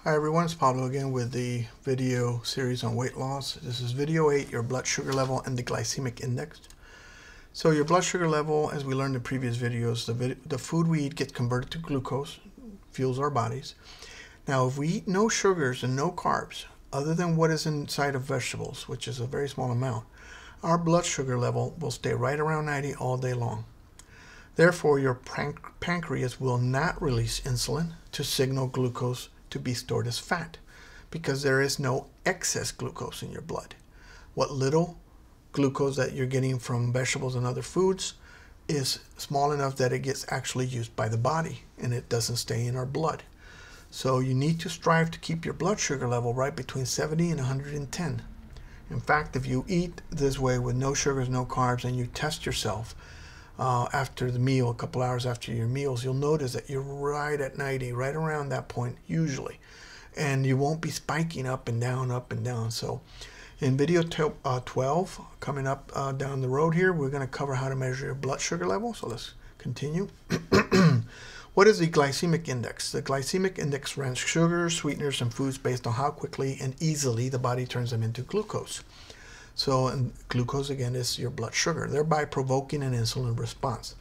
Hi everyone, it's Pablo again with the video series on weight loss. This is video 8, your blood sugar level and the glycemic index. So your blood sugar level, as we learned in previous videos, the food we eat gets converted to glucose, fuels our bodies. Now if we eat no sugars and no carbs, other than what is inside of vegetables, which is a very small amount, our blood sugar level will stay right around 90 all day long. Therefore, your pancreas will not release insulin to signal glucose to be stored as fat because there is no excess glucose in your blood. What little glucose that you're getting from vegetables and other foods is small enough that it gets actually used by the body and it doesn't stay in our blood. So you need to strive to keep your blood sugar level right between 70 and 110. In fact, if you eat this way with no sugars, no carbs, and you test yourself after the meal, a couple hours after your meals, you'll notice that you're right at 90, right around that point usually, and you won't be spiking up and down, up and down. So in video 12 coming up down the road here, we're going to cover how to measure your blood sugar level. So let's continue. What is the glycemic index? The glycemic index ranks sugars, sweeteners, and foods based on how quickly and easily the body turns them into glucose. So, and glucose again is your blood sugar, thereby provoking an insulin response.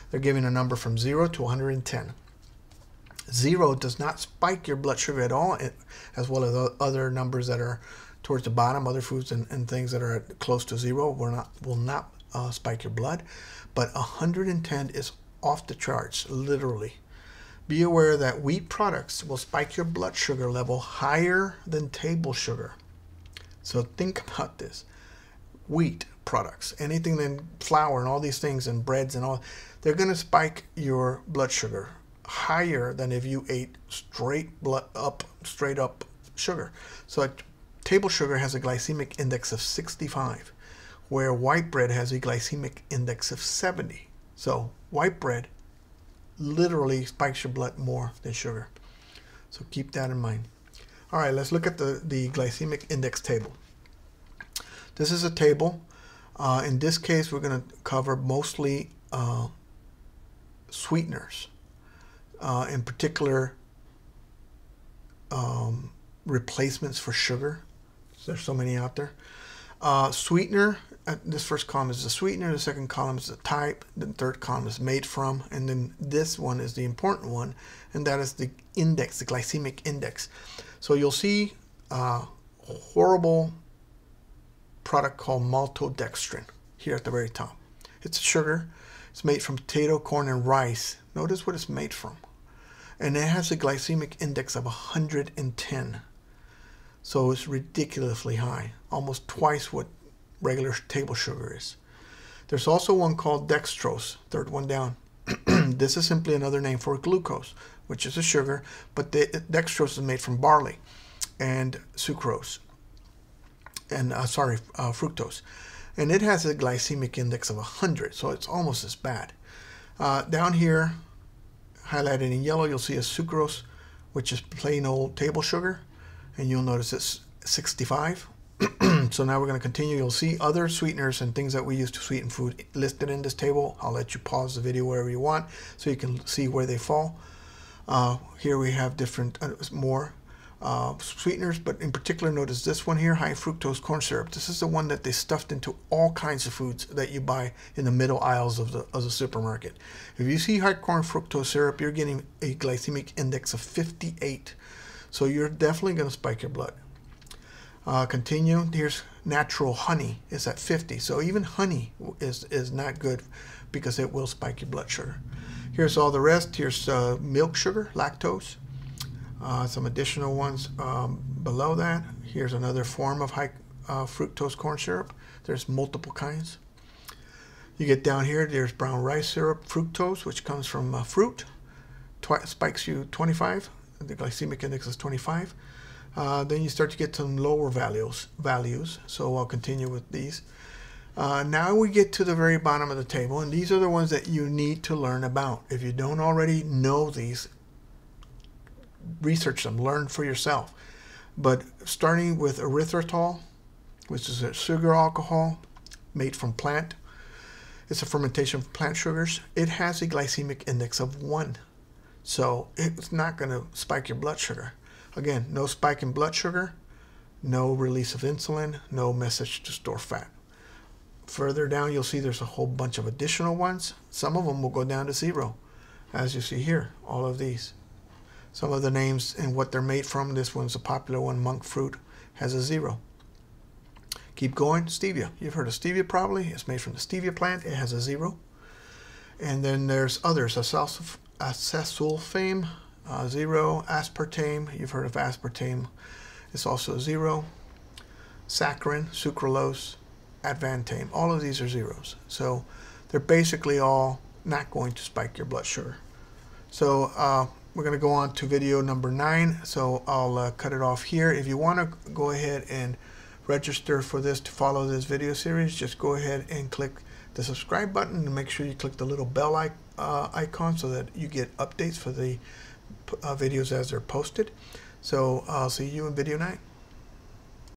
They're giving a number from 0 to 110. 0 does not spike your blood sugar at all, as well as other numbers that are towards the bottom, other foods and things that are close to 0 will not spike your blood. But 110 is off the charts, literally. Be aware that wheat products will spike your blood sugar level higher than table sugar. So think about this. Wheat products, anything than flour and all these things and breads and all, they're going to spike your blood sugar higher than if you ate straight up sugar. So table sugar has a glycemic index of 65, where white bread has a glycemic index of 70. So white bread literally spikes your blood more than sugar. So keep that in mind. All right, let's look at the glycemic index table. This is a table. In this case, we're going to cover mostly sweeteners, in particular replacements for sugar. There's so many out there. Sweetener, this first column is the sweetener, the second column is the type, the third column is made from, and then this one is the important one, and that is the index, the glycemic index. So you'll see a horrible product called maltodextrin here at the very top. It's sugar. It's made from potato, corn, and rice. Notice what it's made from. And it has a glycemic index of 110. So it's ridiculously high, almost twice what regular table sugar is. There's also one called dextrose, third one down. This is simply another name for glucose, which is a sugar, but the dextrose is made from barley and sucrose, and fructose. And it has a glycemic index of 100, so it's almost as bad. Down here, highlighted in yellow, you'll see a sucrose, which is plain old table sugar, and you'll notice it's 65. So now we're going to continue. You'll see other sweeteners and things that we use to sweeten food listed in this table. I'll let you pause the video wherever you want so you can see where they fall. Here we have different more sweeteners, but in particular notice this one here, high fructose corn syrup. This is the one that they stuffed into all kinds of foods that you buy in the middle aisles of the supermarket. If you see high corn fructose syrup, you're getting a glycemic index of 58. So you're definitely going to spike your blood. Continue. Here's natural honey is at 50. So even honey is not good because it will spike your blood sugar. Here's all the rest. Here's milk sugar, lactose. Some additional ones below that. Here's another form of high fructose corn syrup. There's multiple kinds. You get down here, there's brown rice syrup, fructose, which comes from fruit. Spikes you 25. The glycemic index is 25. Then you start to get some lower values. So I'll continue with these. Now we get to the very bottom of the table, and these are the ones that you need to learn about. If you don't already know these, research them, learn for yourself. But starting with erythritol, which is a sugar alcohol made from plant. It's a fermentation of plant sugars. It has a glycemic index of 1. So it's not going to spike your blood sugar. Again, no spike in blood sugar, no release of insulin, no message to store fat. Further down, you'll see there's a whole bunch of additional ones. Some of them will go down to 0, as you see here, all of these. Some of the names and what they're made from. This one's a popular one, monk fruit, has a 0. Keep going, stevia. You've heard of stevia probably. It's made from the stevia plant. It has a 0. And then there's others, acesulfame, 0. Aspartame, you've heard of aspartame. It's also 0. Saccharin, sucralose, advantame. All of these are 0s. So they're basically all not going to spike your blood sugar. So we're going to go on to video number 9. So I'll cut it off here. If you want to go ahead and register for this to follow this video series, just go ahead and click the subscribe button and make sure you click the little bell icon so that you get updates for the videos as they're posted. So I'll see you in video 9.